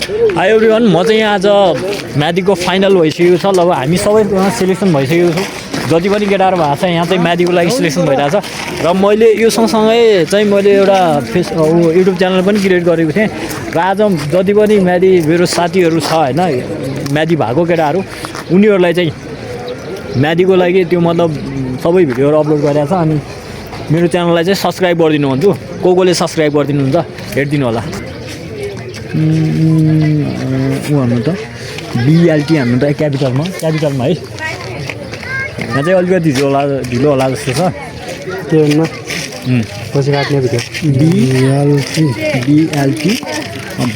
High everyone, म चाहिँ यहाँ आज म्यादीको फाइनल भइसकेको छ। ल अब हामी सबैजना सिलेक्सन भइसकेको छौँ। जति पनि केटाहरू भएको छ यहाँ चाहिँ म्यादीको लागि सिलेक्सन भइरहेछ। र मैले यो सँगसँगै चाहिँ मैले एउटा युट्युब च्यानल पनि क्रिएट गरेको थिएँ। र आज जति पनि म्यादी मेरो साथीहरू छ होइन, म्यादी भएको केटाहरू, उनीहरूलाई चाहिँ म्यादीको लागि त्यो मतलब सबै भिडियोहरू अपलोड गरिरहेछ। अनि मेरो च्यानललाई चाहिँ सब्सक्राइब गरिदिनु भन्छु। कसले सब्सक्राइब गरिदिनुहुन्छ हेरिदिनु होला। ऊ हान्नु त बिएलटी हान्नु त क्यापिटलमा है। यहाँ चाहिँ अलिकति ढिलो होला जस्तो छ। त्यो पछि काट्ने भिडियो बिएलटी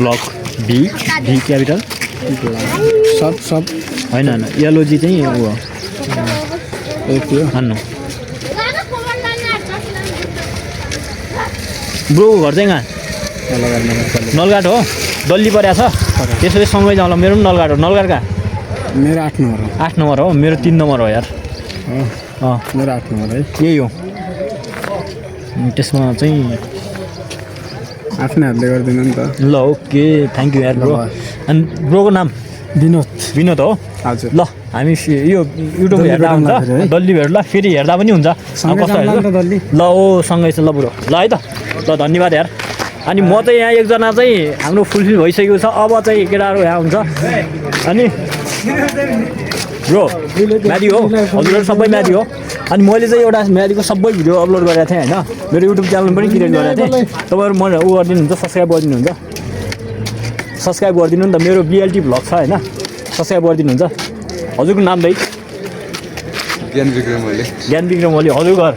ब्लक बी क्यापिटल सब होइन एलओजी चाहिँ ऊ हो हान्नु। ब्रोको घर चाहिँ कहाँ? नलघाट हो। डल्ली परेको छ त्यसरी सँगै जाउँला। मेरो पनि नलघाट हो। नलघाट कहाँ? मेरो 8 नम्बर हो। 8 नम्बर हो। मेरो 3 नम्बर हो यार। मेरो 8 नम्बर है। यही हो। त्यसमा चाहिँ आफ्नै हातले गरिदिनु नि त। ल ओके, थ्याङ्क यू यार ब्रो। अनि ब्रोको नाम? विनोद हो। हजुर। ल हामी यो युट्युब हेर्दा हुन्छ, डल्ली भेट्ला, फेरि हेर्दा पनि हुन्छ। ल ओ सँगै छ। ल ब्रो ल है त। ल धन्यवाद यार। अनि म चाहिँ यहाँ एकजना चाहिँ हाम्रो फुलफिल भइसकेको छ। अब चाहिँ केटाहरू यहाँ हुन्छ। अनि ब्रो म्यादी हो, हजुरहरू सबै म्यादी हो। अनि मैले चाहिँ एउटा म्यादीको सबै भिडियो अपलोड गरेको थिएँ होइन। मेरो युट्युब च्यानल पनि क्रिएट गरेको थिएँ। तपाईँहरू म ऊ गरिदिनुहुन्छ, सब्सक्राइब गरिदिनुहुन्छ। सब्सक्राइब गरिदिनु नि त। मेरो बिएलटी भ्लग छ होइन, सब्सक्राइब गरिदिनुहुन्छ। हजुरको नाम दाइ? ज्ञान विक्रम ओली। हजुर घर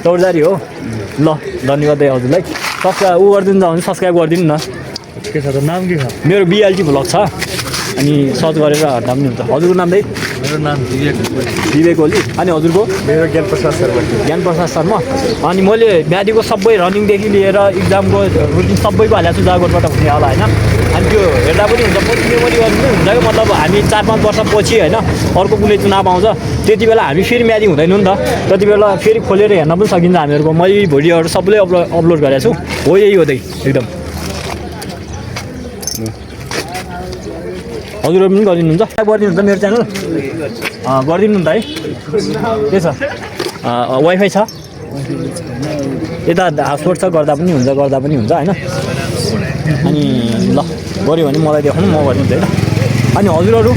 चौरजारी हो। ल धन्यवाद दाइ हजुरलाई। सब्सक्राइब ऊ गरिदिनु भने सब्सक्राइब गरिदिनु न। के छ त? नाम के छ? मेरो बिएलटी भ्लग छ। अनि सर्च गरेर हेर्दा पनि हुन्छ। हजुरको नाम दाइ? मेरो नाम विवेक ओली। अनि हजुरको? मेरो ज्ञानप्रसाद शर्मा। अनि मैले म्यादीको सबै रनिङदेखि लिएर इक्जामको रुटिन सबैको हालेको छु जागरबाट हुने होला होइन। अनि त्यो हेर्दा पनि हुन्छ, पछि मेमोरी गर्नु पनि हुन्छ कि मतलब हामी 4-5 वर्षपछि होइन अर्को कुनै चुनाव आउँछ त्यति बेला हामी फेरि म्यादी हुँदैनौँ नि त। त्यति बेला फेरि खोलेर हेर्न पनि सकिन्छ हामीहरूको। मैले भिडियोहरू सबैले अपलोड गरेको छु। हो यही हो दाइ एकदम। हजुरहरू पनि गरिदिनुहुन्छ, गरिदिनुहुन्छ मेरो च्यानल गरिदिनु नि त है। के छ वाइफाई छ यता हटस्पट छ, गर्दा पनि हुन्छ होइन। अनि ल गऱ्यो भने मलाई देखाउनु, म गरिदिन्छु होइन। अनि हजुरको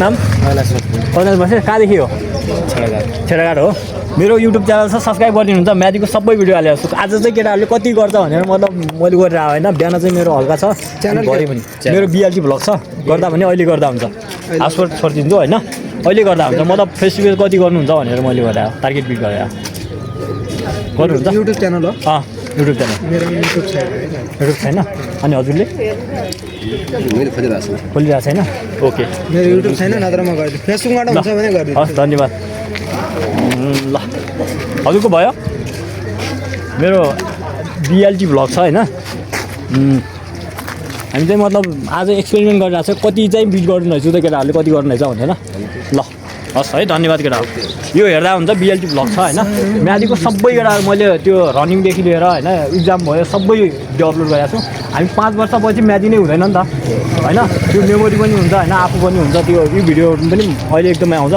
नाम? कैलाश बस्ने। कहाँदेखि हो? छेडाघाट हो। मेरो युट्युब च्यानल छ, सब्सक्राइब गरिदिनुहुन्छ। म्यादीको सबै भिडियो हालेको छु। आज चाहिँ केटाहरूले कति गर्छ भनेर मतलब मैले गरेर होइन। बिहान चाहिँ मेरो हल्का छ गऱ्यो भने मेरो बिएलटी भ्लग छ, गर्दा भने अहिले गर्दा हुन्छ। हटस्पट छोडिदिन्छु होइन, अहिले गर्दा हुन्छ। मतलब फेस्टिभल कति गर्नुहुन्छ भनेर मैले गरेर टार्गेट बिट गरेर गर्नुहुन्छ। युट्युब च्यानल हो? युट्युब च्यानल मेरो युट्युब छैन। अनि हजुरले? खोलिरहेको छैन। ओके, मेरो युट्युब छैन, नत्र म गरिदिन्छु। फेसबुकबाट हुन्छ भने गरिदिन्छु। हस् धन्यवाद। ल हजुरको भयो? मेरो बिएलटी भ्लग छ होइन। हामी चाहिँ मतलब आज एक्सपेरिमेन्ट गरिरहेको छ, कति चाहिँ बिट गर्नु रहेछ त केटाहरूले, कति गर्नु रहेछ भनेर। ल हस् है, धन्यवाद केटाहरू। यो हेर्दा हुन्छ बिएलटी भ्लग छ होइन। म्यादीको सबै केटाहरू मैले त्यो रनिङदेखि लिएर होइन इक्जाम भयो सबै भिडियो अपलोड गरेको छु। हामी 5 वर्षपछि म्यादी नै हुँदैन नि त होइन। त्यो मेमोरी पनि हुन्छ होइन, आफू पनि हुन्छ। त्यो यो भिडियोहरू पनि अहिले एकदमै आउँछ,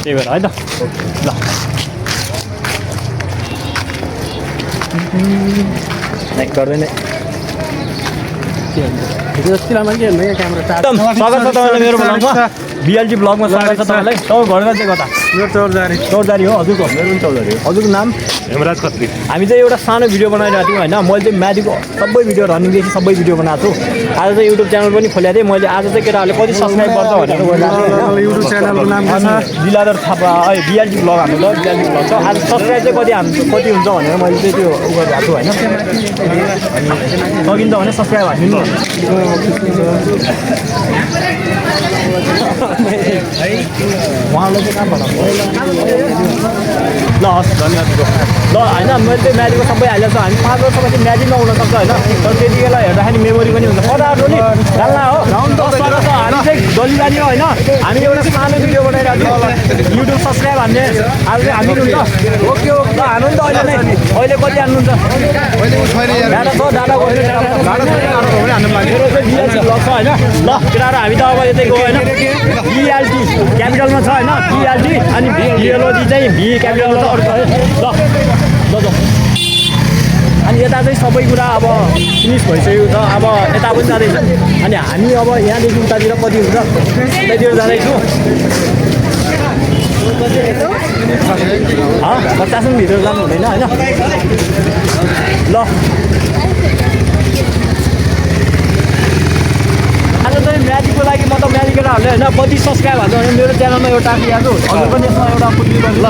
त्यही भएर है त। ल लाइक गर्दैन एकदम स्वागत छ तपाईँलाई मेरो भ्लगमा, बिएलटी भ्लगमा स्वागत छ तपाईँलाई। तपाईँ घर चाहिँ कता? मेरो चौरजारी हो। हजुरको? मेरो पनि चौरजारी हो। हजुरको नाम? हेमराज खत्री। हामी चाहिँ एउटा सानो भिडियो बनाइरहेको थियौँ होइन। मैले चाहिँ म्यादीको सबै भिडियो रनिङदेखि सबै भिडियो बनाएको छु। आज चाहिँ युट्युब च्यानल पनि खोलेको थिएँ मैले। आज चाहिँ केटाहरूले कति सब्सक्राइब गर्छ भनेर युट्युब च्यानलको नाम के छ? दिलादर थापा बिएलटी भ्लग हाम्रो त बिएलटी भ्लग छ। आज सब्सक्राइब चाहिँ कति हुन्छ भनेर मैले चाहिँ त्यो उ गरिरहेको छु होइन। अनि सकिन्छ भने सब्सक्राइब हालिदिनु। उहाँलाई चाहिँ काम भन्नु ल हस् धन्यवाद। ल होइन मैले चाहिँ म्यादीको सबै हालेको छु। हामी 5 वर्षपछि म्यादी नहुन सक्छ होइन। तर त्यति बेला हेर्दाखेरि मेमोरी पनि हुन्छ। कता टोली डाल्ला हो। हामी चाहिँ डल्लीबारी हो होइन। हामी एउटा सानो भिडियो बनाइरहेको छौँ युट्युब सब्सक्राइब हान्ने। आज चाहिँ हामी हुन्छ। ओके ओके ल हान्नु नि त अहिले नै। अहिले कति हान्नुहुन्छ? डाटा छ, डाटा मेरो चाहिँ बिएलटी ब्लग छ होइन ल केटाहरू हामी त अब यतै गयो होइन बिएलटी क्यापिटलमा छ होइन बिएलटी अनि बिएलओजी चाहिँ भी क्यापिटलमा छ अरू ल अनि यता चाहिँ सबै कुरा अब फिनिस भइसकेको छ अब यता पनि जाँदैछ अनि हामी अब यहाँदेखि उतातिर कति हुन्छ त्यतातिर जाँदैछु 50 भित्र जानु हुँदैन होइन ल आज चाहिँ म्याजीको लागि म त म्याजी केटाहरूले होइन कति सब्सक्राइब हाल्छ भने मेरो च्यानलमा एउटा राखिरहेको छु हजुर पनि यसमा एउटा पुग्नु ल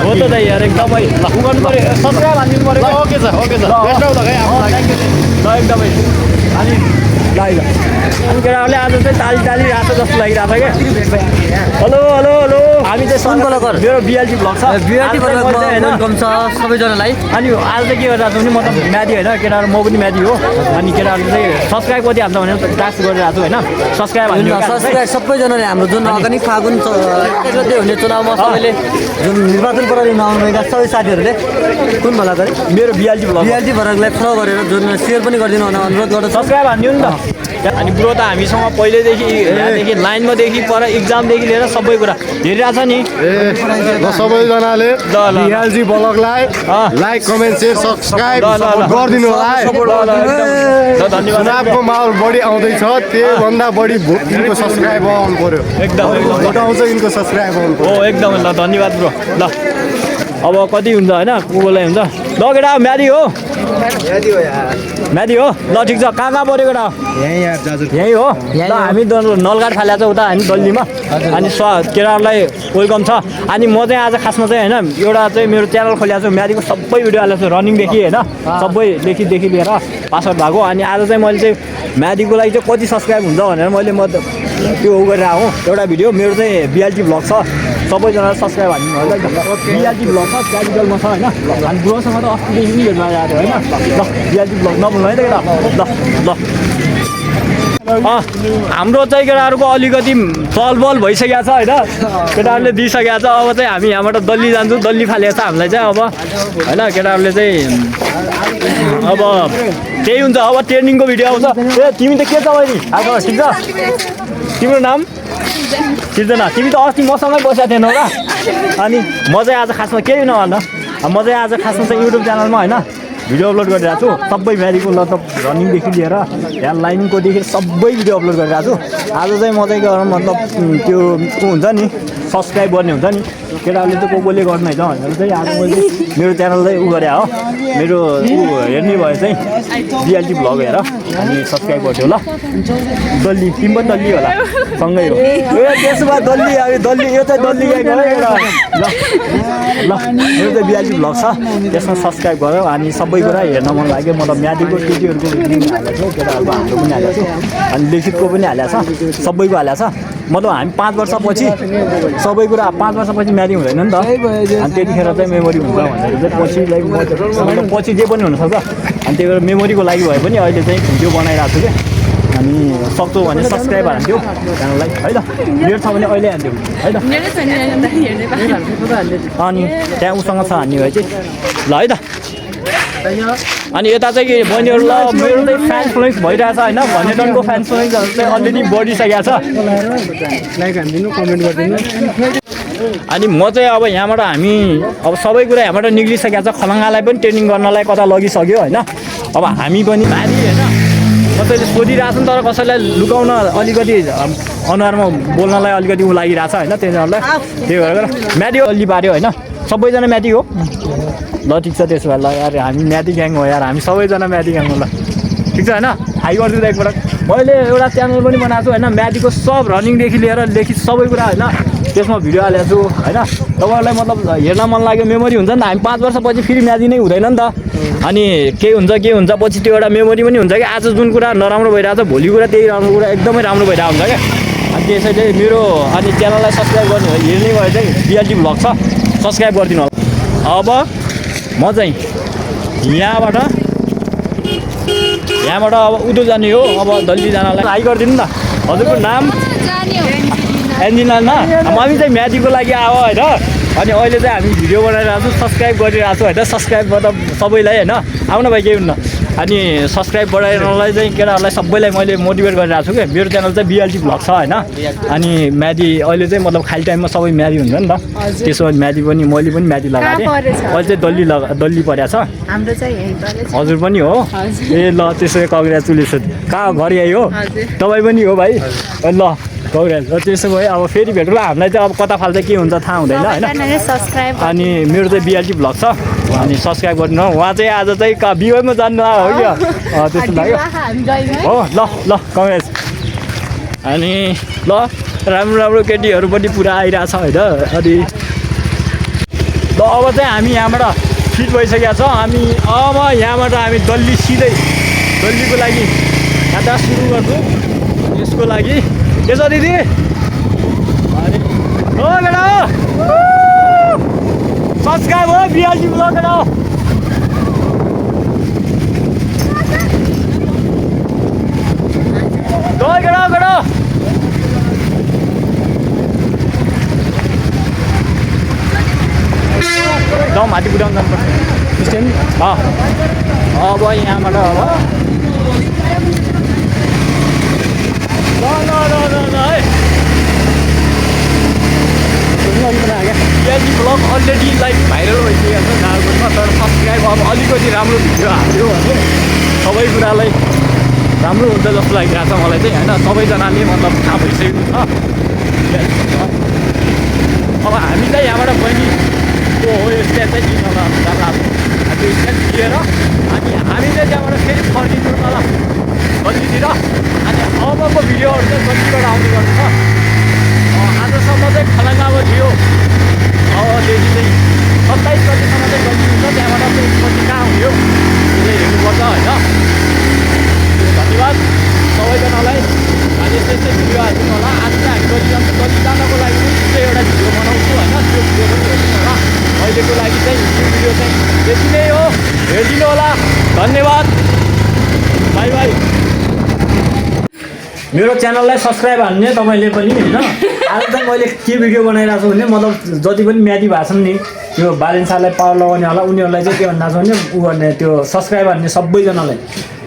हो त दाइ यार एकदमै ल उ गर्नु पऱ्यो सब्सक्राइब हालिदिनु पऱ्यो ओके छ ल एकदमै अनि ल अनि केटाहरूले आज चाहिँ ताली राख्छ जस्तो लागिरहेको छ क्या हेलो हामी चाहिँ सनकलकर मेरो बिएलटी ब्लग छ वेलकम छ सबैजनालाई अनि आज चाहिँ के गरिरहेको छु भने म त म्यादी होइन केटाहरू म पनि म्यादी हो अनि केटाहरूले चाहिँ सब्सक्राइब कति हाल्छ भने टास्क गरिरहेको छु होइन सब्सक्राइब सबैजनाले हाम्रो जुन अगाडि फागुन गते हुने चुनावमा सबैले जुन निर्वाचन प्रणाली नआउनुभएका सबै साथीहरूले कुन भला गरे मेरो बिएलटी भरकलाई फलो गरेर जुन सेयर पनि गरिदिनु भनेर अनुरोध गर्दछु सब्सक्राइब हान्दिनु नि त अनि ब्रो त हामीसँग पहिल्यैदेखि यहाँदेखि लाइनमा देखि पर इक्जामदेखि लिएर सबै कुरा हेरिरहेछ नि ल सबैजनाले बिएलजी ब्लगलाई लाइक कमेन्ट सेयर सब्सक्राइब गरिदिनु होला है धन्यवाद चुनावको माहौल बढी आउँदैछ त्योभन्दा बढी यिनको सब्सक्राइब आउनु पर्यो एकदमै भोट आउँछ यिनको सब्सक्राइब आउनु पर्यो हो एकदमै ल धन्यवाद ब्रो ल अब कति हुन्छ होइन को बोलाई हुन्छ ल केटा म्यादी हो म्यादी हो ल ठिक छ कहाँ पऱ्यो केटा यहीँ हो ल हामी नलगाड फालेको छ उता हामी दल्लीमा अनि केटाहरूलाई वेलकम छ अनि म चाहिँ आज खासमा चाहिँ होइन एउटा चाहिँ मेरो च्यानल खोलेको छु म्यादीको सबै भिडियो हालेको छु रनिङदेखि होइन सबैदेखि लिएर पासवर्ड भएको अनि आज चाहिँ मैले चाहिँ म्यादीको लागि चाहिँ कति सब्सक्राइब हुन्छ भनेर मैले त्यो उ गरेर आउँ एउटा भिडियो मेरो चाहिँ बिएलटी ब्लग छ सबैजनालाई सब्सक्राइब हाल्नु होला बिएलटी ब्लग छ क्यापिटलमा छ होइन अनि ब्रोसँग त अस्तिदेखि पनि भेट्न आएको होइन ल बिएलटी ब्लग नभन्नु है त केटा ल हाम्रो चाहिँ केटाहरूको अलिकति चलबल भइसकेको छ होइन केटाहरूले दिइसकेको छ अब चाहिँ हामी यहाँबाट दल्ली जान्छौँ दल्ली फालेको छ हामीलाई चाहिँ अब होइन केटाहरूले चाहिँ अब त्यही हुन्छ अब ट्रेनिङको भिडियो आउँछ ए तिमी त के छ बहिनी आएको ठिक छ तिम्रो नाम सिर्जना तिमी त अस्ति मसँगै बसेको थिएनौ र अनि म चाहिँ आज खासमा केही नभन्दा म चाहिँ आज खासमा चाहिँ युट्युब च्यानलमा होइन भिडियो अपलोड गरिरहेको छु सबै म्यादीको मतलब रनिङदेखि लिएर यहाँ लाइनकोदेखि सबै भिडियो अपलोड गरिरहेको छु आज चाहिँ म चाहिँ मतलब त्यो को हुन्छ नि सब्सक्राइब गर्ने हुन्छ नि केटाहरूले चाहिँ को गर्नु है त भनेर चाहिँ आज मैले मेरो च्यानल चाहिँ उ गरे हो मेरो हेर्ने भयो चाहिँ बिएलटी ब्लग हेर अनि सब्सक्राइब गर्थ्यो ल दल्ली तिमी पनि दल्ली होला सँगै हो ए त्यसो भए दल्ली अब दल्ली यो चाहिँ दल्ली गएको ल मेरो चाहिँ बिएलटी ब्लग छ त्यसमा सब्सक्राइब गऱ्यो अनि सबै कुरा हेर्न मन लाग्यो म त म्यादीको केटीहरूको हालेको छु केटाहरूको हाम्रो पनि हालेको छु अनि लिखितको पनि हालेको छ सबैको हालेको छ मतलब हामी 5 वर्षपछि सबै कुरा 5 वर्षपछि म्यादी हुँदैन नि त अनि त्यतिखेर चाहिँ मेमोरी हुन्छ भनेर चाहिँ पछि लाइक पछि जे पनि हुनसक्छ अनि त्यही भएर मेमोरीको लागि भए पनि अहिले चाहिँ भिडियो बनाइरहेको छु क्या अनि सक्छौ भने सब्सक्राइब हान्थ्यो च्यानललाई है त मेरो छ भने अहिले हान्थ्यो है त अनि त्यहाँ उसँग छ हान्ने भए चाहिँ ल है त अनि यता चाहिँ के बहिनीहरू ल मेरो चाहिँ फ्यान फ्लोइङ्स भइरहेछ होइन भन्नेटनको फ्यान फ्लोइङ्सहरू चाहिँ अलरेडी बढिसकेको छ लाइक हानिदिनु कमेन्ट गरिदिनु अनि म चाहिँ अब यहाँबाट हामी अब सबै कुरा यहाँबाट निक्लिसकेको छ खलङ्गालाई पनि ट्रेनिङ गर्नलाई कता लगिसक्यो होइन अब हामी पनि म्यादी होइन कसैले सोधिरहेको छ तर कसैलाई लुकाउन अलिकति अनुहारमा बोल्नलाई अलिकति उ लागिरहेछ होइन तिनीहरूलाई त्यही भएर म्यादी अलि पाऱ्यो होइन सबैजना म्यादी हो ल ठिक छ त्यसो भए ल यार हामी म्यादी ग्याङ हो यार हामी सबैजना म्यादी ग्याङ हो ल ठिक छ होइन हाई गरिदिँदा एकपल्ट मैले एउटा च्यानल पनि बनाएको छु होइन म्यादीको सब रनिङदेखि लिएर लेखित सबै कुरा होइन त्यसमा भिडियो हालेको छु होइन तपाईँहरूलाई मतलब हेर्न मन लाग्यो मेमोरी हुन्छ नि त हामी 5 वर्षपछि फेरि म्यादी नै हुँदैन नि त अनि के हुन्छ पछि त्यो एउटा मेमोरी पनि हुन्छ कि आज जुन कुरा नराम्रो भइरहेको छ भोलि कुरा त्यही राम्रो कुरा एकदमै राम्रो भइरहेको हुन्छ क्या अनि त्यसैले मेरो अनि च्यानललाई सब्सक्राइब गर्नु हेर्ने भयो चाहिँ बिएलटी ब्लग छ सब्सक्राइब गरिदिनु होला अब म चाहिँ यहाँबाट अब उदो जाने हो अब दल्ली जानलाई हाई गरिदिनु न हजुरको नाम एन्जिनामा हामी चाहिँ म्यादीको लागि आयो होइन अनि अहिले चाहिँ हामी भिडियो बनाइरहेको छौँ सब्सक्राइब गरिरहेको छौँ होइन सब्सक्राइब मतलब सबैलाई होइन आउन भाइ केही हुन्न अनि सब्सक्राइब बढाउनलाई चाहिँ केटाहरूलाई सबैलाई मैले मोटिभेट गरिरहेको छु क्या मेरो च्यानल चाहिँ बिएलटी भ्लग छ होइन अनि म्यादी अहिले चाहिँ मतलब खाली टाइममा सबै म्यादी हुन्छ नि त त्यसो भने म्यादी पनि मैले पनि म्यादी लगाएको थिएँ अहिले चाहिँ डल्ली परेको छ हाम्रो चाहिँ यही परेछ हजुर पनि हो ए ल त्यसो कङ्ग्रेचुलेसन कहाँ घर यही हो तपाईँ पनि हो भाइ ल कङ्ग्रेस त्यसो भए अब फेरि भेटौँला हामीलाई चाहिँ अब कता फाल्छ के हुन्छ थाहा हुँदैन होइन सब्सक्राइब अनि मेरो चाहिँ बिएलटी भ्लग छ अनि सब्सक्राइब गर्नु उहाँ चाहिँ आज चाहिँ बिओमा जानु हो क्या त्यस्तो लाग्यो हो ल ल कङ्ग्रेस अनि ल राम्रो राम्रो केटीहरू पनि पुरा आइरहेछ होइन अनि ल अब चाहिँ हामी यहाँबाट फिट भइसकेका छौँ हामी अब यहाँबाट हामी दिल्लीको लागि यात्रा सुरु गर्छौँ यसको लागि के छ दिदी हो केटा हो सब्सक्राइब हो बिएलटी भ्लग केटा हो केटा दम हाती बुढाउनु जानुपर्छ अब यहाँबाट अब ल है बिएलटी भ्लग अलरेडी लाइक भाइरल भइसकेको छ झारखण्डमा तर सब्सक्राइब अब अलिकति राम्रो भिडियो हाल्यो भने सबै कुरालाई राम्रो हुन्छ जस्तो लागिरहेको छ मलाई चाहिँ होइन सबैजनाले मतलब थाहा भइसकेको छ अब हामी चाहिँ यहाँबाट बहिनीको हो स्ट्यान्ड चाहिँ लिन जाला त्यो स्ट्यान्ड लिएर अनि हामी चाहिँ त्यहाँबाट फेरि फर्किनु होला गल्लीतिर अनि अबको भिडियोहरू चाहिँ गल्लीबाट आउने गर्छ आजसम्म चाहिँ खलङ्गामा थियो अबदेखि चाहिँ 27 गतिसम्म चाहिँ गल्ली हुन्छ त्यहाँबाट चाहिँ पछि कहाँ हुन्थ्यो त्यसले हेर्नुपर्छ होइन धन्यवाद सबैजनालाई अनि यस्तै भिडियो हालिदिनु होला आज चाहिँ हामी गल्ली जानको लागि चाहिँ एउटा भिडियो बनाउँछु होइन त्यो भिडियो पनि हेर्नु होला अहिलेको लागि चाहिँ त्यो भिडियो चाहिँ यति नै हो हेरिदिनु होला धन्यवाद बाई बाई मेरो च्यानललाई सब्सक्राइब हान्ने तपाईँले पनि होइन आज चाहिँ मैले के भिडियो बनाइरहेको छु भने मतलब जति पनि म्यादी भएको छन् नि त्यो बालेन सरलाई पावर लगाउने होला उनीहरूलाई चाहिँ के भनिरहेको छु भने ऊ गर्ने त्यो सब्सक्राइब हान्ने सबैजनालाई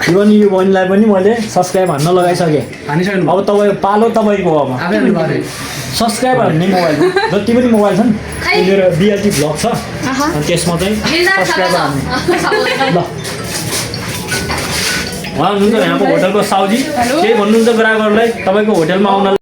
इभन यो बहिनीलाई पनि मैले सब्सक्राइब हान्न लगाइसकेँ अब तपाईँ पालो तपाईँको अब सब्सक्राइब हान्ने मोबाइलमा जति पनि मोबाइल छन् मेरो बिएलटी भ्लग छ अनि त्यसमा चाहिँ सब्सक्राइब हान्ने ल उहाँ हुनुहुन्छ यहाँको होटलको साउजी केही भन्नुहुन्छ ग्राहकहरूलाई तपाईँको होटलमा आउन